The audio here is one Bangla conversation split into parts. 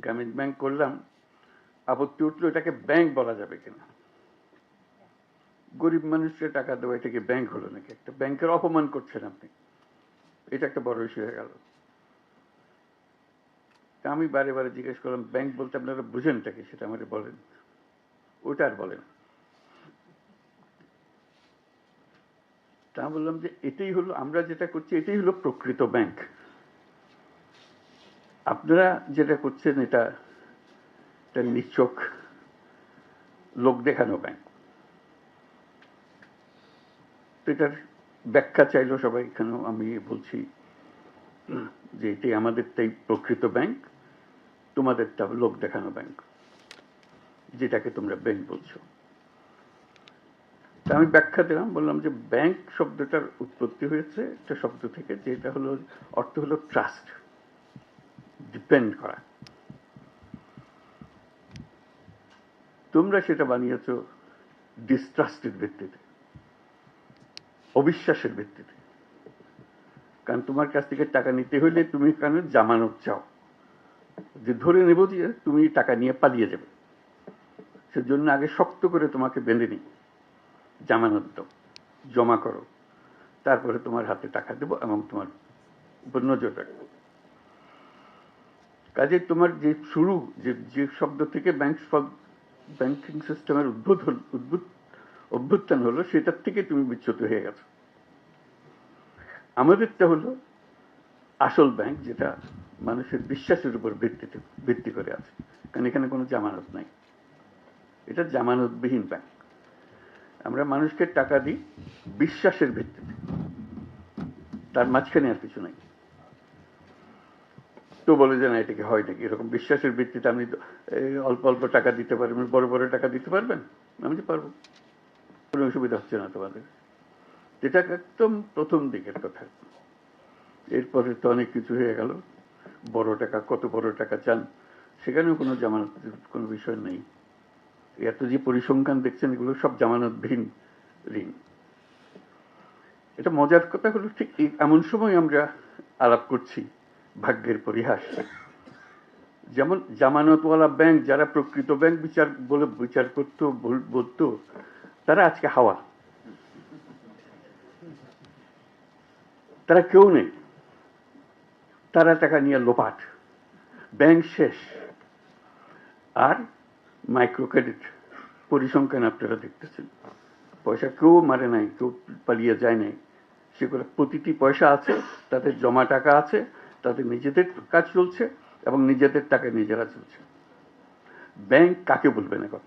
গ্রামীণ ব্যাংক করলাম, আপত্তি উঠলো এটাকে ব্যাংক বলা যাবে কিনা। গরিব মানুষকে টাকা দেওয়া এটাকে ব্যাংক হলো নাকি? একটা ব্যাংকের অপমান করছেন আপনি, এটা একটা বড় ইস্যু হয়ে গেল। আমি বারে বারে জিজ্ঞেস করলাম, ব্যাংক বলতে আপনারা বুঝেনটা কি, সেটা আমাকে বলেন। ওটা আর বলেন। তা বললাম যে এটাই হলো, আমরা যেটা করছি এটাই হলো প্রকৃত ব্যাংক। আপনারা যেটা করছেন এটা নিছক লোক দেখানো ব্যাংক। তো এটার ব্যাখ্যা চাইলো সবাই, এখানেও আমি বলছি যে এটাই আমাদেরটাই প্রকৃত ব্যাংক, তোমাদেরটা লোক দেখানো ব্যাংক, যেটাকে তোমরা ব্যাংক বলছো। তা আমি ব্যাখ্যা দিলাম, বললাম যে ব্যাংক শব্দটার উৎপত্তি হয়েছে একটা শব্দ থেকে, যেটা হলো অর্থ হলো ট্রাস্ট, ডিপেন্ড করা। তোমরা সেটা বানিয়েছ ডিস্ট্রাস্টের ভিত্তিতে, অবিশ্বাসের ভিত্তিতে। কারণ তোমার কাছ থেকে টাকা নিতে হইলে তুমি কেন জামানত চাও, যে ধরে নেব যে তুমি টাকা নিয়ে পালিয়ে যাবে, সেজন্য আগে শক্ত করে তোমাকে বেঁধে নিই, জামানত দাও, জমা করো, তারপরে তোমার হাতে টাকা দেবো এবং তোমার উপর নজর রাখবো। কাজে তোমার যে শুরু, যে শব্দ থেকে ব্যাংকিং সিস্টেমের অভ্যুত্থান হলো, সেটার থেকে তুমি বিচ্যুত হয়ে গেছো। আমাদেরটা হলো আসল ব্যাংক, যেটা মানুষের বিশ্বাসের উপর ভিত্তি করে আছে, কারণ এখানে কোনো জামানত নাই। এটা জামানতবিহীন ব্যাংক। আমরা মানুষকে টাকা দিই বিশ্বাসের ভিত্তিতে, তার মাঝখানে আর কিছু নাই। তো বলে যে না, এটাকে হয় নাকি এরকম বিশ্বাসের ভিত্তিতে আপনি অল্প অল্প টাকা দিতে পারবেন, বড় বড় টাকা দিতে পারবেন? আমি তো পারবো, কোনো অসুবিধা হচ্ছে না তোমাদের। এটা একদম প্রথম দিকের কথা। এরপরে তো অনেক কিছু হয়ে গেল। বড় টাকা, কত বড় টাকা চান, সেখানেও কোনো জামানতের কোনো বিষয় নেই। এত যে পরিসংখ্যান দেখছেন, এগুলো সব জামানতবিহীন ঋণ। এটা মজার কথা হলো, ঠিক এমন সময় আমরা আলাপ করছি ভাগ্যের পরিহাস। যেমন জামানতওয়ালা ব্যাংক, যারা প্রকৃত ব্যাংক বিচার করতো, বলতো, তারা আজকে হাওয়া, তারা কেউ নেই, তারা টাকা নিয়ে লোপাট, ব্যাংক শেষ। আর মাইক্রো ক্রেডিট পরিসংখ্যান আপনারা দেখতেছেন, পয়সা কেউ মারে নাই, কেউ পালিয়ে যায় নাই, সেগুলো প্রতিটি পয়সা আছে, তাদের জমা টাকা আছে, তাদের নিজেদের কাজ চলছে এবং নিজেদের টাকায় নিজেরা চলছে। ব্যাংক কাকে বলবেন এখন?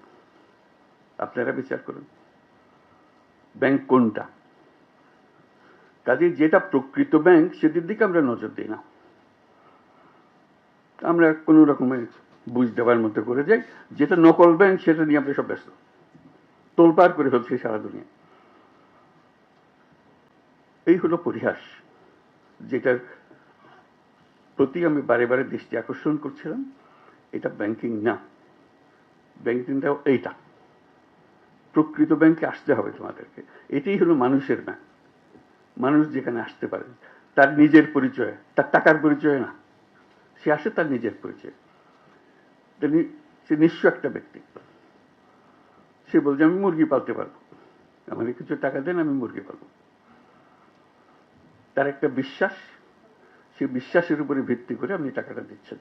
আপনারা বিচার করুন, ব্যাংক কোনটা? কাজে যেটা প্রকৃত ব্যাংক, সেটির দিকে আমরা নজর দিই না। আমরা কোনো রকমের বুঝ দেওয়ার মতো করে যাই। যেটা নকল ব্যাংক, সেটা নিয়ে আমরা সব ব্যস্ত, তোলপাড় করে ফেলছি সারা দুনিয়া। এই হলো পরিহাস, যেটার প্রতি আমি বারে বারে দৃষ্টি আকর্ষণ করছিলাম। এটা ব্যাংকিং না, ব্যাংকিংটাও এইটা। প্রকৃত ব্যাংকে আসতে হবে তোমাদেরকে। এটাই হলো মানুষের ব্যাংক। মানুষ যেখানে আসতে পারে, তার নিজের পরিচয়, তার টাকার পরিচয় না, সে আসে তার নিজের পরিচয়। সে নিঃস্ব একটা ব্যক্তি, সে বলছে আমি মুরগি পালতে পারবো, আমাকে কিছু টাকা দেন, আমি মুরগি পালবো। তার একটা বিশ্বাস, সে বিশ্বাসের উপরে ভিত্তি করে আপনি টাকাটা দিচ্ছেন,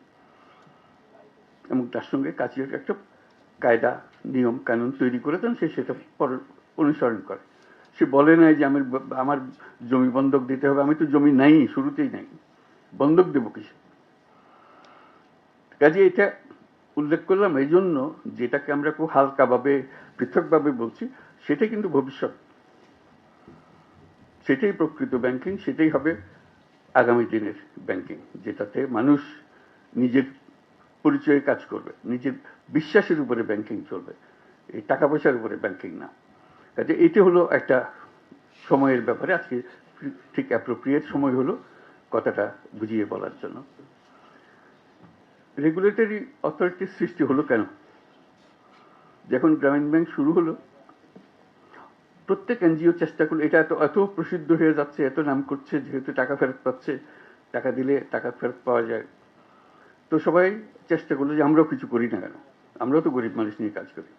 এবং তার সঙ্গে কাজের একটা কায়দা নিয়ম কানুন তৈরি করে দেন, সে সেটা অনুসরণ করে। সে বলে নাই যে আমার জমি বন্ধক দিতে হবে, আমি তো জমি নাই, শুরুতেই নাই, বন্ধক দেবো কিসে? কাজে এটা উল্লেখ করলাম এই জন্য, যেটাকে আমরা খুব হালকাভাবে পৃথকভাবে বলছি, সেটাই কিন্তু ভবিষ্যৎ, সেটাই প্রকৃত ব্যাংকিং, সেটাই হবে আগামী দিনের ব্যাংকিং, যেটাতে মানুষ নিজের পরিচয়ে কাজ করবে, নিজের বিশ্বাসের উপরে ব্যাংকিং চলবে, এই টাকা পয়সার উপরে ব্যাংকিং না। কাজে এটা হলো একটা সময়ের ব্যাপারে, আজকে ঠিক অ্যাপ্রোপ্রিয়েট সময় হলো কথাটা বুঝিয়ে বলার জন্য। রেগুলেটরি অথরিটির সৃষ্টি হলো কেন? যখন গ্রামীণ ব্যাংক শুরু হলো, প্রত্যেক এনজিও চেষ্টা করলো, এটা এত প্রসিদ্ধ হয়ে যাচ্ছে, এত নাম করছে, যেহেতু টাকা ফেরত পাচ্ছে, টাকা দিলে টাকা ফেরত পাওয়া যায়, তো সবাই চেষ্টা করলো যে আমরাও কিছু করি না কেন, আমরাও তো গরিব মানুষ নিয়ে কাজ করি।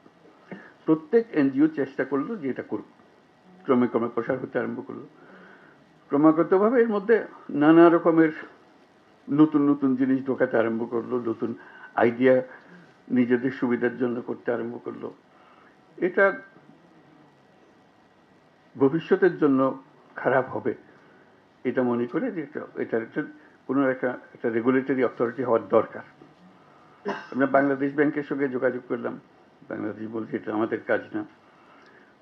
প্রত্যেক এনজিও চেষ্টা করলো যে এটা করুক, ক্রমে ক্রমে প্রসার হতে আরম্ভ করলো। ক্রমাগতভাবে এর মধ্যে নানা রকমের নতুন নতুন জিনিস ঢোকাতে আরম্ভ করলো, নতুন আইডিয়া নিজেদের সুবিধার জন্য করতে আরম্ভ করলো। এটা ভবিষ্যতের জন্য খারাপ হবে এটা মনে করে যে এটার কোনো একটা রেগুলেটরি অথরিটি হওয়ার দরকার। আমরা বাংলাদেশ ব্যাংকের সঙ্গে যোগাযোগ করলাম, বাংলাদেশ বলছে এটা আমাদের কাজ না।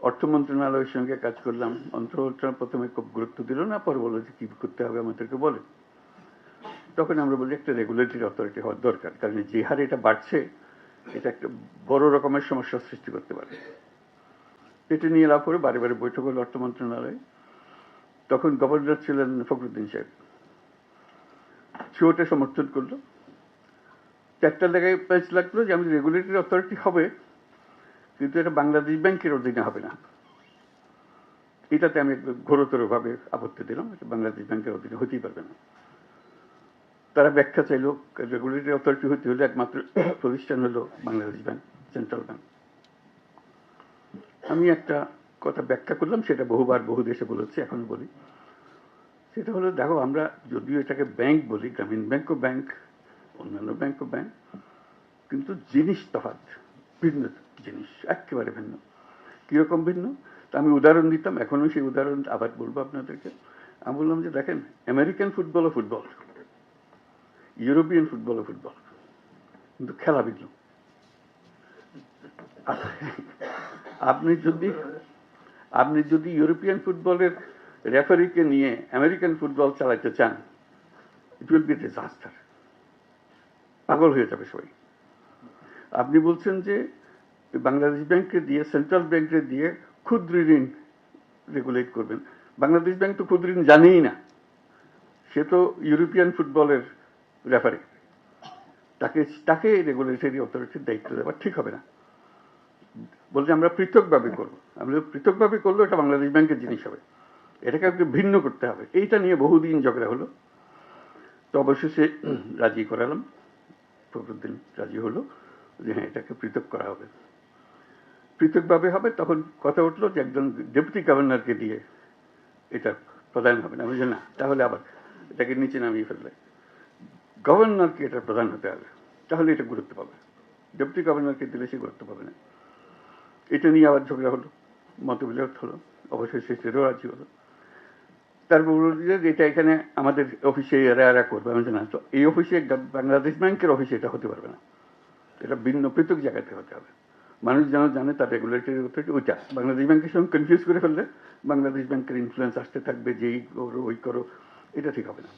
অর্থ মন্ত্রণালয়ের সঙ্গে কাজ করলাম, অর্থ মন্ত্রণালয় প্রথমে খুব গুরুত্ব দিল না, পরে বললো যে কি করতে হবে আমাদেরকে বলে। তখন আমরা বলি একটা রেগুলেটরি অথরিটি হওয়ার দরকার, কারণ যে হারে এটা বাড়ছে এটা একটা বড় রকমের সমস্যার সৃষ্টি করতে পারে। এটা নিয়ে লাভ করে বারে বারে বৈঠক হলো অর্থ মন্ত্রণালয়ে। তখন গভর্নর ছিলেন ফখরুদ্দিন সাহেব, সেটা সমর্থন করলো। চারটা জায়গায় প্রাইস লাগলো যে আমি রেগুলেটরি অথরিটি হবে, কিন্তু এটা বাংলাদেশ ব্যাংকের অধীনে হবে না। এটাতে আমি ঘোরতর ভাবে আপত্তি দিলাম, এটা বাংলাদেশ ব্যাংকের অধীনে হতেই পারবে না। তারা ব্যাখ্যা চাইল, রেগুলেটরি অথরিটি হতে হলে একমাত্র প্রতিষ্ঠান হলো বাংলাদেশ ব্যাংক, সেন্ট্রাল ব্যাংক। আমি একটা কথা ব্যাখ্যা করলাম, সেটা বহুবার বহু দেশে বলেছি, এখনো বলি। সেটা হলো, দেখো আমরা যদিও এটাকে ব্যাংক বলি, গ্রামীণ ব্যাংকও ব্যাংক, অন্যান্য ব্যাংকও ব্যাংক, কিন্তু জিনিস তফাৎ, ভিন্ন জিনিস, একেবারে ভিন্ন। কিরকম ভিন্ন তা আমি উদাহরণ দিতাম, এখনো সেই উদাহরণ আবার বলবো আপনাদেরকে। আমি বললাম যে দেখেন, আমেরিকান ফুটবল ও ফুটবল, ইউরোপিয়ান ফুটবল ও ফুটবল, কিন্তু খেলা ভিন্ন। আপনি যদি ইউরোপিয়ান ফুটবলের রেফারিকে নিয়ে আমেরিকান ফুটবল চালাতে চান, ইট উইল বি ডিজাস্টার, পাগল হয়ে যাবে সবাই। আপনি বলছেন যে বাংলাদেশ ব্যাংকে দিয়ে, সেন্ট্রাল ব্যাংকে দিয়ে ক্ষুদ্র ঋণ রেগুলেট করবেন। বাংলাদেশ ব্যাংক তো ক্ষুদ্র ঋণ জানেই না, সে তো ইউরোপিয়ান ফুটবলের রেফারি, তাকে রেগুলেটরি অথরিটির দায়িত্ব দেওয়া ঠিক হবে না। বলছে আমরা পৃথকভাবে করবো, আমরা পৃথকভাবে করলে এটা বাংলাদেশ ব্যাংকের জিনিস হবে, এটাকে একটু ভিন্ন করতে হবে। এইটা নিয়ে বহুদিন ঝগড়া হলো। তো অবশেষে রাজি করালাম, ফখরুদ্দিন রাজি হলো যে হ্যাঁ এটাকে পৃথক করা হবে, পৃথকভাবে হবে। তখন কথা উঠলো যে একজন ডেপুটি গভর্নরকে দিয়ে এটা প্রধান হবে না। আমি না, তাহলে আবার এটাকে নিচে নামিয়ে ফেললে গভর্নরকে এটা প্রধান হতে হবে, তাহলে এটা গুরুত্ব পাবে। ডেপুটি গভর্নরকে দিলে সে গুরুত্ব পাবে না। এটা নিয়ে আবার ঝগড়া হলো, মতবিরোধ হলো, অবশেষে সেটাও রাজি হলো। তারপর বলল যে এটা এখানে আমাদের অফিসে এরা করবে। আমি জানা তো এই অফিসে, বাংলাদেশ ব্যাংকের অফিসে এটা হতে পারবে না, এটা ভিন্ন পৃথক জায়গাতে হতে হবে। মানুষ যেন জানে তার রেগুলেটরি অথরিটি ওইটা। বাংলাদেশ ব্যাংকের সঙ্গে কনফিউজ করে ফেললে বাংলাদেশ ব্যাংকের ইনফ্লুয়েন্স আসতে থাকবে, যেই করো ওই করো, এটা ঠিক হবে না।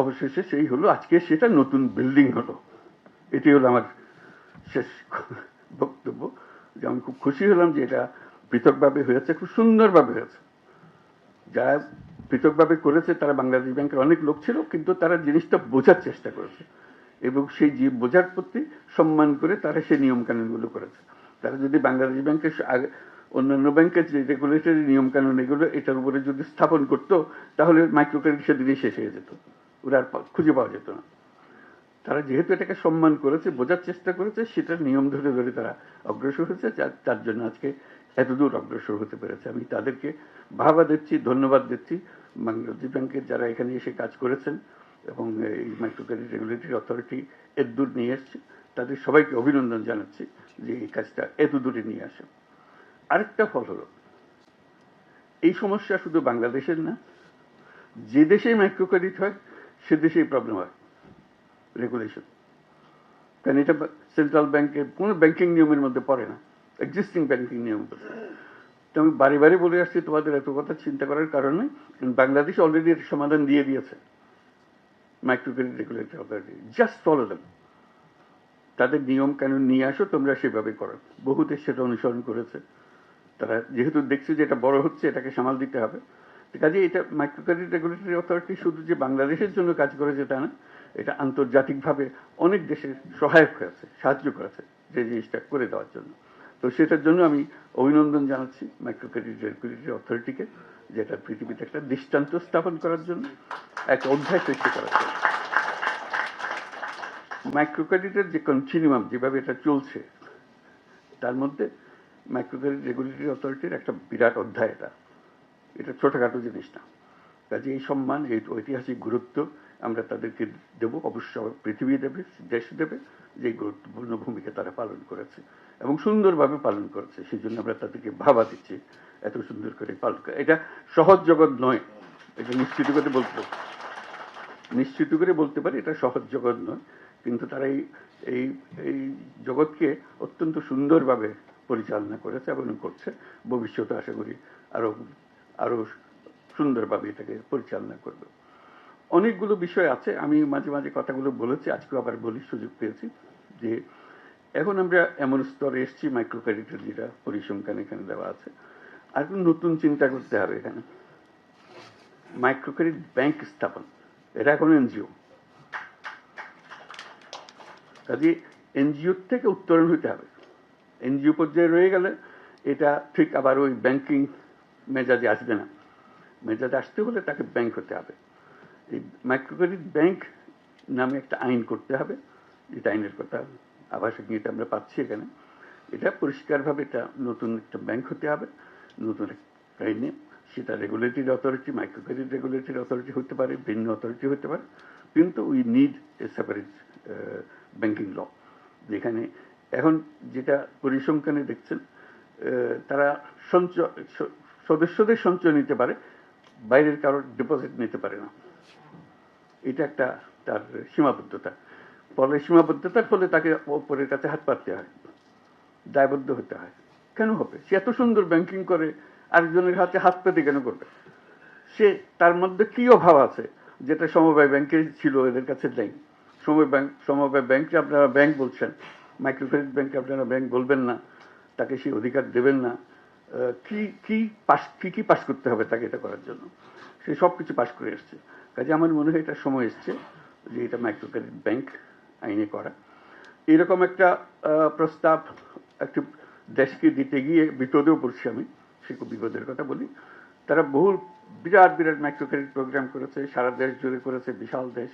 অবশেষে সেই হলো, আজকে সেটা নতুন বিল্ডিং হলো। এটি হলো আমার শেষ বক্তব্য, যে আমি খুব খুশি হলাম যে এটা পৃথকভাবে হয়েছে, খুব সুন্দরভাবে হয়েছে। যারা পৃথকভাবে করেছে তারা বাংলাদেশ ব্যাংকের অনেক লোক ছিল, কিন্তু তারা জিনিসটা বোঝার চেষ্টা করেছে এবং সেই বোঝার প্রতি সম্মান করে তারা সেই নিয়ম কানুনগুলো করেছে। তারা যদি বাংলাদেশ ব্যাংকের অন্যান্য ব্যাংকের যে রেগুলেটরি নিয়ম কানুন এগুলো এটার উপরে যদি স্থাপন করতো, তাহলে মাইক্রো ক্রেডিট সেদিনই শেষ হয়ে যেত, ওরা আর খুঁজে পাওয়া যেত না। তারা যেহেতু এটাকে সম্মান করেছে, বোঝার চেষ্টা করেছে, সেটার নিয়ম ধরে ধরে তারা অগ্রসর হয়েছে, তার জন্য আজকে এতদূর অগ্রসর হতে পেরেছে। আমি তাদেরকে বাহবা দিচ্ছি, ধন্যবাদ দিচ্ছি। বাংলাদেশ ব্যাংকের যারা এখানে এসে কাজ করেছেন এবং এই মাইক্রো ক্রেডিট রেগুলেটরি অথরিটি এতদূর নিয়ে এসছে, তাদের সবাইকে অভিনন্দন জানাচ্ছি যে এই কাজটা এতদূরে নিয়ে আসে। আরেকটা ফল হলো, এই সমস্যা শুধু বাংলাদেশের না, যে দেশে মাইক্রো ক্রেডিট হয় সে দেশেই প্রবলেম হয় রেগুলেশন। কারণ এটা সেন্ট্রাল ব্যাংকের কোনো ব্যাংকিং নিয়মের মধ্যে পড়ে না, এক্সিস্টিং ব্যাংকিং নিয়ম। তো আমি বারে বারে বলে আসছি তোমাদের এত কথা চিন্তা করার কারণে, বাংলাদেশ অলরেডি এর সমাধান দিয়ে দিয়েছে। Micro credit regulatory authority, just follow them, তাদের নিয়ম কানুন নিয়ে আসো, তোমরা সেভাবে করো। বহু দেশ সেটা অনুসরণ করেছে। তারা যেহেতু দেখছে যে এটা বড় হচ্ছে, এটাকে সামাল দিতে হবে, কাজে এটা মাইক্রো ক্রেডিট রেগুলেটরি অথরিটি শুধু যে বাংলাদেশের জন্য কাজ করেছে তা না, এটা আন্তর্জাতিকভাবে অনেক দেশের সহায়ক হয়েছে, সাহায্য করেছে যে জিনিসটা করে দেওয়ার জন্য। তো সেটার জন্য আমি অভিনন্দন জানাচ্ছি মাইক্রো ক্রেডিট রেগুলেটরি অথরিটিকে, যেটা পৃথিবীতে একটা দৃষ্টান্ত স্থাপন করার জন্য, একটা অধ্যায় সৃষ্টি করার জন্য। মাইক্রো ক্রেডিটের যে কন্টিনিউয়াম যেভাবে এটা চলছে, তার মধ্যে মাইক্রো ক্রেডিট রেগুলেটরি অথরিটির একটা বিরাট অধ্যায়। এটা ছোটখাটো জিনিস না। কাজে এই সম্মান, এই ঐতিহাসিক গুরুত্ব আমরা তাদেরকে দেব, অবশ্য পৃথিবী দেবে, দেশ দেবে, যে গুরুত্বপূর্ণ ভূমিকা তারা পালন করেছে এবং সুন্দরভাবে পালন করেছে। সেই জন্য আমরা তাদেরকে ভাবা দিচ্ছি এত সুন্দর করে পালন করে। এটা সহজ জগৎ নয়, এটা নিশ্চিত করে বলতে পারি এটা সহজ জগৎ নয়, কিন্তু তারা এই এই জগৎকে অত্যন্ত সুন্দরভাবে পরিচালনা করেছে এবং করছে। ভবিষ্যতে আশা করি আরো আরো সুন্দরভাবে এটাকে পরিচালনা করবে। অনেকগুলো বিষয় আছে, আমি মাঝে মাঝে কথাগুলো বলেছি, আজকেও আবার বলি, সুযোগ পেয়েছি, যে এখন আমরা এমন স্তরে এসেছি মাইক্রো ক্রেডিটের যেটা পরিসংখ্যান এখানে দেওয়া আছে, আর নতুন চিন্তা করতে হবে। এখানে মাইক্রো ক্রেডিট ব্যাংক স্থাপন, এটা এখন এনজিও। কাজে এনজিওর থেকে উত্তরণ হইতে হবে। এনজিও পর্যায়ে রয়ে গেলে এটা ঠিক আবার ওই ব্যাংকিং মেজাজে আসবে না। মেজাজে আসতে হলে তাকে ব্যাংক হতে হবে। এই মাইক্রো ক্রেডিট ব্যাংক নামে একটা আইন করতে হবে, যেটা আইনের কথা আভাসিক নিতে আমরা পাচ্ছি এখানে। এটা পরিষ্কারভাবে এটা নতুন একটা ব্যাংক হতে হবে, নতুন একটা আইনে। সেটা regulatory authority, micro credit regulatory authority হতে পারে, ভিন্ন অথরিটি হতে পারে, কিন্তু we need a separate banking law. যেখানে এখন যেটা পরিসংখ্যানে দেখছেন, তারা সদস্যদের সঞ্চয় নিতে পারে, বাইরের কারোর ডিপোজিট নিতে পারে না। এটা একটা তার সীমাবদ্ধতা। সীমাবদ্ধতার ফলে তাকে অপরের কাছে হাত পাততে হয়, দায়বদ্ধ হতে হয়। কেন হবে? সে এত সুন্দর ব্যাংকিং করে, আরেকজনের হাতে হাত পেতে কেন করবে? সে তার মধ্যে কি অভাব আছে যেটা সমবায় ব্যাংকে ছিল, এদের কাছে নেই? সমবায় ব্যাংকে আপনারা ব্যাংক বলছেন, মাইক্রো ক্রেডিট ব্যাংকে আপনারা ব্যাংক বলবেন না, তাকে সেই অধিকার দেবেন না। কি পাস করতে হবে তাকে এটা করার জন্য? সে সব কিছু পাস করে এসছে। কাজে আমার মনে হয় এটা সময় এসছে যে এটা মাইক্রো ক্রেডিট ব্যাংক আইনে করা। এরকম একটা প্রস্তাব একটি দেশকে দিতে গিয়ে বিপদেও পড়ছি আমি। সে খুব বিপদের কথা বলি। তারা বিরাট বিরাট মাইক্রো ক্রেডিট প্রোগ্রাম করেছে, সারা দেশ জুড়ে করেছে, বিশাল দেশ।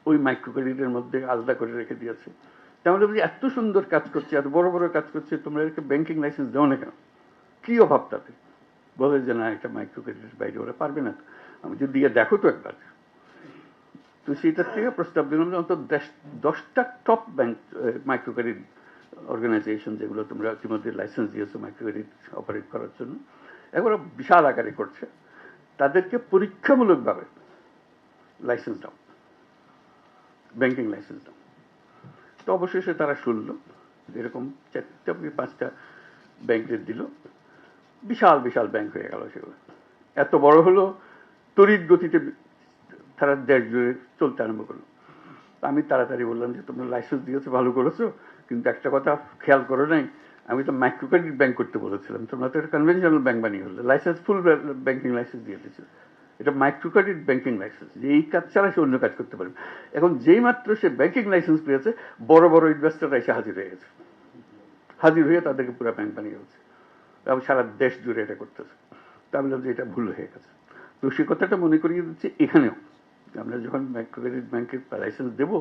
ওই মাইক্রো ক্রেডিটের মধ্যে আলাদা করে রেখে দিয়েছে। তাহলে এত সুন্দর কাজ করছে, এত বড় বড় কাজ করছে, তোমরা এদেরকে ব্যাংকিং লাইসেন্স দাও না কেন? কি অভাব তাতে? বলে যে না, এটা মাইক্রো ক্রেডিটের বাইরে ওরা পারবে না। আমি যদি দিয়ে দেখো তো একবার। তো সেইটার থেকে প্রস্তাব দিলাম যে অন্তত 10টা top bank micro credit organisation, যেগুলো তোমরা ইতিমধ্যে লাইসেন্স দিয়েছো মাইক্রো ক্রেডিট অপারেট করার জন্য, এগুলো বিশাল আকারে করছে, তাদেরকে পরীক্ষামূলকভাবে লাইসেন্স দাও, ব্যাংকিং লাইসেন্স দাও। তো অবশেষে তারা শুনলো, এরকম 4টা কি 5টা ব্যাংকের দিল। বিশাল বিশাল ব্যাংক হয়ে গেল সেগুলো। এত বড় হলো, তড়িৎ গতিতে তারা দেশ জুড়ে চলতে আরম্ভ করলো। আমি তাড়াতাড়ি বললাম যে তোমরা লাইসেন্স দিয়েছো, ভালো করেছো, কিন্তু একটা কথা খেয়াল করো নাই, আমি তো মাইক্রো ক্রেডিট ব্যাংক করতে বলেছিলাম, তোমরা তো একটা কনভেনশনাল ব্যাংক বানিয়ে হলো, লাইসেন্স ফুল ব্যাংকিং লাইসেন্স দিয়ে দিয়েছো। এটা মাইক্রো ক্রেডিট ব্যাংকিং লাইসেন্স, যে এই কাজ ছাড়া সে অন্য কাজ করতে পারবে। এখন যেই মাত্র সে ব্যাংকিং লাইসেন্স পেয়েছে, বড় বড় ইনভেস্টররা এসে হাজির হয়ে গেছে, হাজির হয়ে তাদেরকে পুরো ব্যাংক বানিয়ে গেছে এবং সারা দেশ জুড়ে এটা করতেছে। তা বললাম যে এটা ভুল হয়ে গেছে। তো সে কথাটা মনে করিয়ে দিচ্ছে এখানেও, আমরা যখন মাইক্রো ক্রেডিট ব্যাংকের লাইসেন্স দেবো,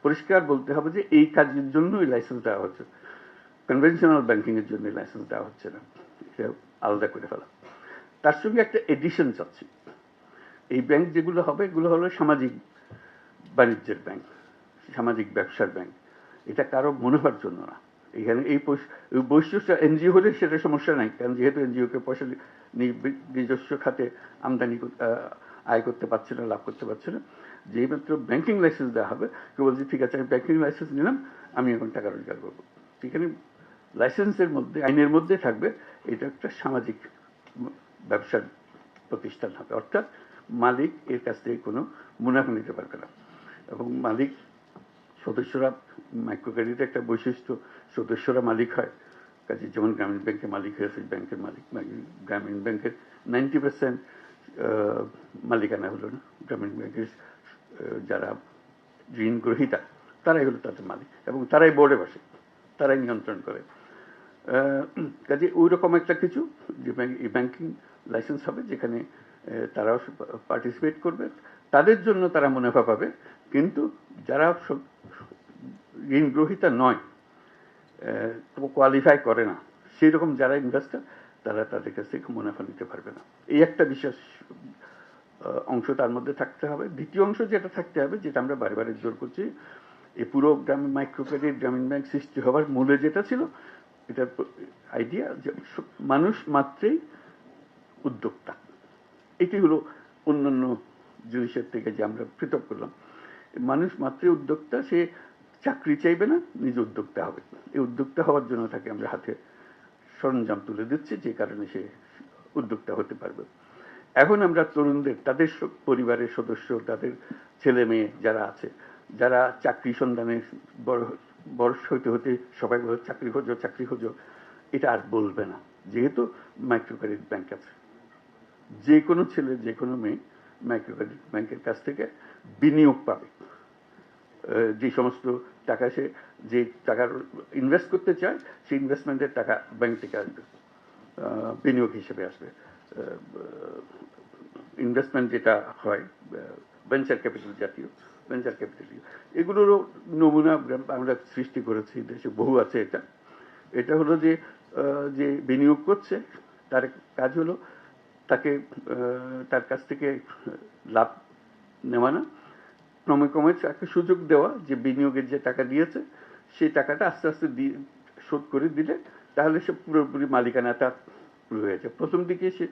পরিষ্কার বলতে হবে যে এই কাজের জন্যই লাইসেন্স দেওয়া হচ্ছে, কনভেনশনাল ব্যাংকিং এর জন্য লাইসেন্স দেওয়া হচ্ছে না। এটা আলাদা করে ফেলা। তার সঙ্গে একটা এডিশন চাচ্ছি। এই ব্যাংক যেগুলো হবে, এগুলো হলো সামাজিক বাণিজ্যের ব্যাংক, সামাজিক ব্যবসার ব্যাংক। এটা কারো মনে হওয়ার জন্য না। এখানে এই বৈশিষ্ট্য এনজিও হলে সেটা সমস্যা নাই, কারণ যেহেতু এনজিওকে পয়সা নিজস্ব খাতে আমদানি আয় করতে পারছে না, লাভ করতে পারছে না। যেই মাত্র ব্যাংকিং লাইসেন্স দেওয়া হবে, কেউ বলছে ঠিক আছে আমি ব্যাংকিং লাইসেন্স নিলাম, আমি এখন টাকা রোজগার করবো। সেখানে লাইসেন্সের মধ্যে, আইনের মধ্যে থাকবে এটা একটা সামাজিক ব্যবসার প্রতিষ্ঠান হবে, অর্থাৎ মালিক এর কাছ থেকে কোনো মুনাফা নিতে পারবে না। এবং মালিক, সদস্যরা, মাইক্রো ক্রেডিটের একটা বৈশিষ্ট্য, সদস্যরা মালিক হয়। কাজে যেমন গ্রামীণ ব্যাংকের মালিক হয়েছে ব্যাংকের মালিক, গ্রামীণ ব্যাংকের 90% মালিকানা হলো না, গ্রামীণ ব্যাংকের যারা ঋণ গ্রহীতা তারাই হলো তাদের মালিক, এবং তারাই বোর্ডে বসে, তারাই নিয়ন্ত্রণ করে। কাজে ওই রকম একটা কিছু যে ব্যাংকিং লাইসেন্স হবে, যেখানে তারাও পার্টিসিপেট করবে, তাদের জন্য তারা মুনাফা পাবে, কিন্তু যারা ঋণ গ্রহীতা নয়, কোয়ালিফাই করে না, সেই রকম যারা ইনভেস্টর তারা তাদের কাছ থেকে মুনাফা নিতে পারবে না। এই একটা বিশেষ অংশ তার মধ্যে থাকতে হবে। দ্বিতীয় অংশ যেটা থাকতে হবে, যেটা আমরা বারে জোর করছি, এই পুরো গ্রামীণ মাইক্রো ক্রেডিট গ্রামীণ ব্যাংক সৃষ্টি হওয়ার মূলে যেটা ছিল, এটার আইডিয়া যে মানুষ মাত্রেই উদ্যোক্তা। এটি হলো অন্যান্য জিনিসের থেকে যে আমরা পৃথক করলাম। মানুষ মাত্রই উদ্যোক্তা, সে চাকরি চাইবে না, নিজে উদ্যোক্তা হবে। এই উদ্যোক্তা হওয়ার জন্য তাকে আমরা হাতে সরঞ্জাম তুলে দিচ্ছি, যে কারণে সে উদ্যোক্তা হতে পারবে। এখন আমরা তরুণদের, তাদের পরিবারের সদস্য, তাদের ছেলে মেয়ে যারা আছে, যারা চাকরি সন্ধানে বয়স হইতে হতে সবাই বলে চাকরি খোঁজো, এটা আর বলবে না, যেহেতু মাইক্রো ক্রেডিট ব্যাংক আছে। যে কোনো ছেলে, যে কোনো মেয়ে মাইক্রো ক্রেডিট ব্যাংকের কাছ থেকে বিনিয়োগ পাবে। যে সমস্ত টাকা সে, যে টাকার ইনভেস্ট করতে চায়, সেই ইনভেস্টমেন্টের টাকা ব্যাংক থেকে আসবে, বিনিয়োগ হিসেবে আসবে। ইনভেস্টমেন্ট যেটা হয় ভেঞ্চার ক্যাপিটাল জাতীয়, ভেঞ্চার ক্যাপিটাল, এগুলোরও নমুনা আমরা সৃষ্টি করেছি, দেশে বহু আছে। এটা হলো যে যে বিনিয়োগ করছে তার কাজ হলো তাকে তার কাছ থেকে লাভ নেওয়া না, ক্রমে তাকে সুযোগ দেওয়া, যে বিনিয়োগের যে টাকা দিয়েছে সেই টাকাটা আস্তে আস্তে শোধ করে দিলে তাহলে সে পুরোপুরি মালিকানাটা পুরো হয়েছে। প্রথম দিকে সে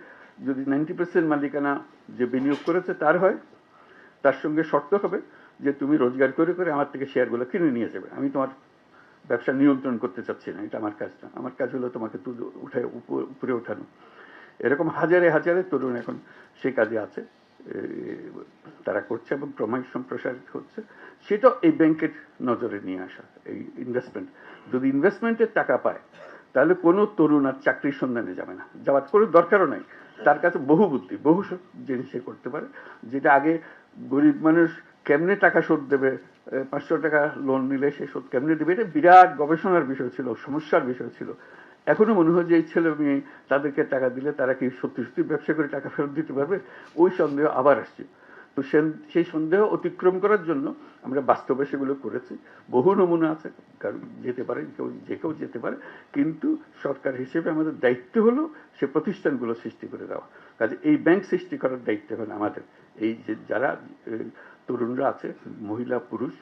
যদি 90% মালিকানা যে বিনিয়োগ করেছে তার হয়, তার সঙ্গে শর্ত হবে যে তুমি রোজগার করে করে আমার থেকে শেয়ারগুলো কিনে নিয়ে যাবে, আমি তোমার ব্যবসা নিয়ন্ত্রণ করতে চাচ্ছি না, এটা আমার কাজ না, আমার কাজ হলো তোমাকে উপরে ওঠানো। এরকম হাজারে হাজারে তরুণ এখন সেই কাজে আছে, তারা করছে এবং ক্রমশ সম্প্রসারিত হচ্ছে। সেটা এই ব্যাংকের নজরে নিয়ে আসা। এই ইনভেস্টমেন্ট, যদি ইনভেস্টমেন্টের টাকা পায় তাহলে কোনো তরুণ আর চাকরির সন্ধানে যাবে না, যাওয়ার কোনো দরকারও নাই। তার কাছে বহু বুদ্ধি, বহু জিনিস সে করতে পারে, যেটা আগে গরিব মানুষ কেমনে টাকা শোধ দেবে, 500 টাকা লোন নিলে সে শোধ কেমনে দেবে, এটা বিরাট গবেষণার বিষয় ছিল, সমস্যার বিষয় ছিল। এখনো মনে হয় যে এই ছেলে মেয়ে, তাদেরকে টাকা দিলে তারা কি সত্যি সত্যি ব্যবসা করে টাকা ফেরত দিতে পারবে, ওই সন্দেহ আবার আসছে। তো সেই সন্দেহ অতিক্রম করার জন্য আমরা বাস্তবে সেগুলো করেছি। বহু নমুনা আছে, কারণ যেতে পারে, যে কেউ যেতে পারে, কিন্তু সরকার হিসেবে আমাদের দায়িত্ব হলো সে প্রতিষ্ঠানগুলো সৃষ্টি করে দেওয়া। কাজে এই ব্যাংক সৃষ্টি করার দায়িত্ব হলো আমাদের। এই যে যারা তরুণরা আছে, মহিলা পুরুষ,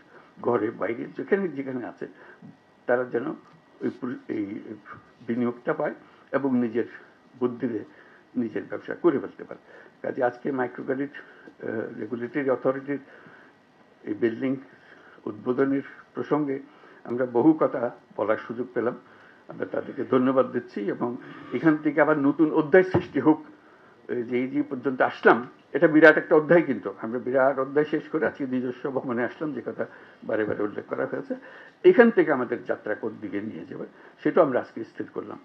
ঘরে বাইরে যেখানে যেখানে আছে, তারা যেন এই বিনিয়োগটা পায় এবং নিজের বুদ্ধিতে নিজের ব্যবসা করে ফেলতে পারে। কাজে আজকে মাইক্রো ক্রেডিট রেগুলেটরি অথরিটির এই বিল্ডিং উদ্বোধনের প্রসঙ্গে আমরা বহু কথা বলার সুযোগ পেলাম। আমরা তাদেরকে ধন্যবাদ দিচ্ছি এবং এখান থেকে আবার নতুন অধ্যায় সৃষ্টি হোক। যে এই যে পর্যন্ত আসলাম, এটা বিরাট একটা অধ্যায়, কিন্তু আমরা বিরাট অধ্যায় শেষ করে আজকে নিজস্ব ভবনে আসলাম, যে কথা বারে বারে উল্লেখ করা হয়েছে। এখান থেকে আমাদের যাত্রা কোন দিকে নিয়ে যাবে সেটাও আমরা আজকে স্থির করলাম।